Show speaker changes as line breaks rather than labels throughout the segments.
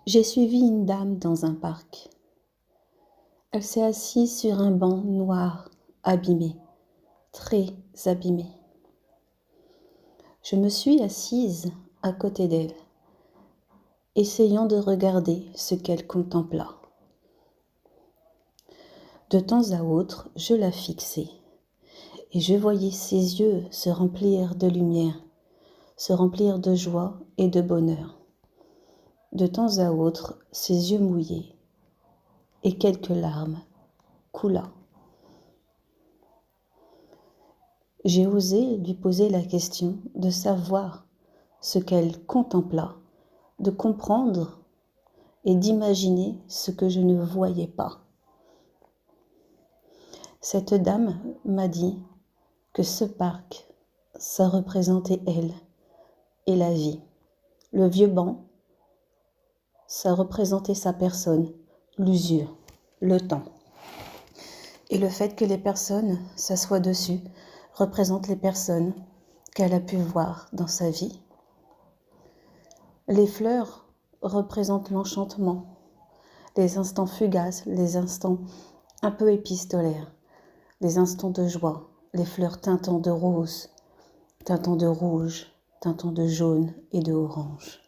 J'ai suivi une dame dans un parc. Elle s'est assise sur un banc noir, abîmé, très abîmé. Je me suis assise à côté d'elle, essayant de regarder ce qu'elle contempla. De temps à autre, je la fixais, et je voyais ses yeux se remplir de lumière, se remplir de joie et de bonheur. De temps à autre, ses yeux mouillés, et quelques larmes coula. J'ai osé lui poser la question de savoir ce qu'elle contempla, de comprendre et d'imaginer ce que je ne voyais pas. Cette dame m'a dit que ce parc, ça représentait elle et la vie. Le vieux banc, ça représentait sa personne, l'usure, le temps. Et le fait que les personnes s'assoient dessus représente les personnes qu'elle a pu voir dans sa vie. Les fleurs représentent l'enchantement, les instants fugaces, les instants un peu épistolaires, les instants de joie, les fleurs teintant de rose, teintant de rouge, teintant de jaune et de orange.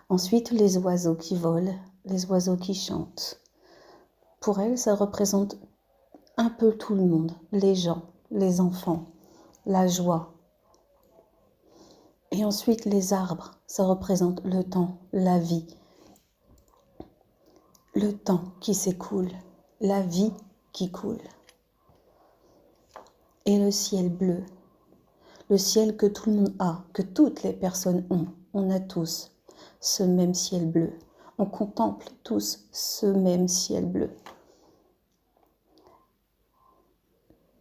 Ensuite, les oiseaux qui volent, les oiseaux qui chantent. Pour elle, ça représente un peu tout le monde, les gens, les enfants, la joie. Et ensuite, les arbres, ça représente le temps, la vie. Le temps qui s'écoule, la vie qui coule. Et le ciel bleu, le ciel que tout le monde a, que toutes les personnes ont. On a tous ce même ciel bleu. On contemple tous ce même ciel bleu.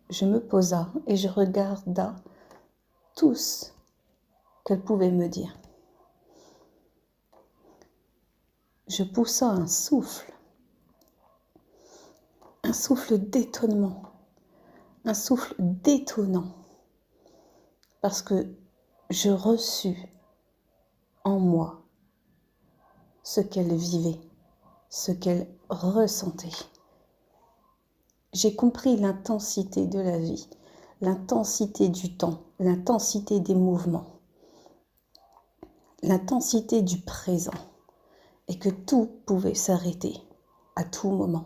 Je me posa et je regarda tout ce qu'elle pouvait me dire. Je poussa un souffle d'étonnement, un souffle détonnant, parce que je reçus en moi ce qu'elle vivait, ce qu'elle ressentait. J'ai compris l'intensité de la vie, l'intensité du temps, l'intensité des mouvements, l'intensité du présent, et que tout pouvait s'arrêter à tout moment.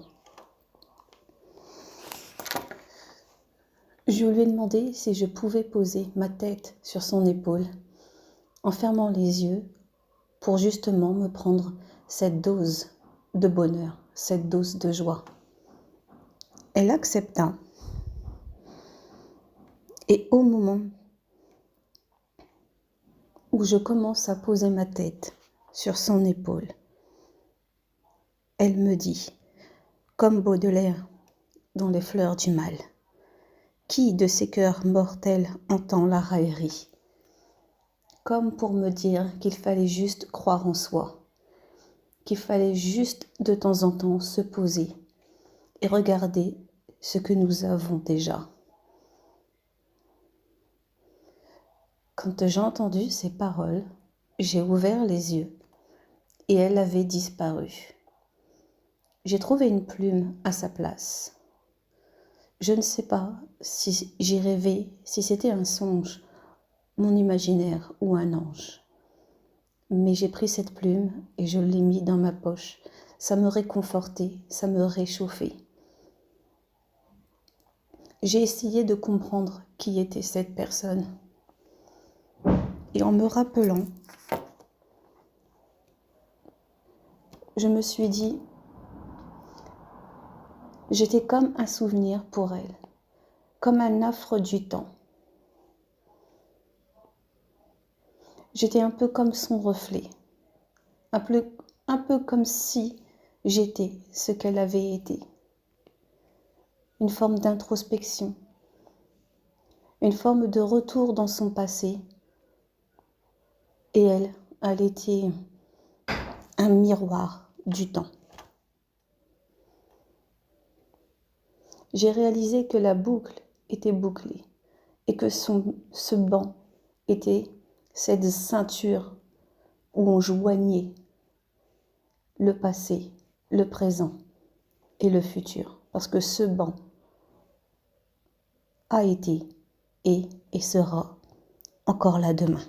Je lui ai demandé si je pouvais poser ma tête sur son épaule, en fermant les yeux, pour justement me prendre cette dose de bonheur, cette dose de joie. Elle accepta. Et au moment où je commence à poser ma tête sur son épaule, elle me dit, comme Baudelaire dans Les Fleurs du Mal, « Qui de ces cœurs mortels entend la raillerie ?» Comme pour me dire qu'il fallait juste croire en soi, qu'il fallait juste de temps en temps se poser et regarder ce que nous avons déjà. Quand j'ai entendu ces paroles, j'ai ouvert les yeux et elle avait disparu. J'ai trouvé une plume à sa place. Je ne sais pas si j'y rêvais, si c'était un songe, mon imaginaire ou un ange. Mais j'ai pris cette plume et je l'ai mis dans ma poche. Ça me réconfortait, ça me réchauffait. J'ai essayé de comprendre qui était cette personne. Et en me rappelant, je me suis dit, j'étais comme un souvenir pour elle, comme un affre du temps. J'étais un peu comme son reflet, un peu comme si j'étais ce qu'elle avait été. Une forme d'introspection, une forme de retour dans son passé. Et elle était un miroir du temps. J'ai réalisé que la boucle était bouclée et que ce banc était cette ceinture où on joignait le passé, le présent et le futur. Parce que ce banc a été, est et sera encore là demain.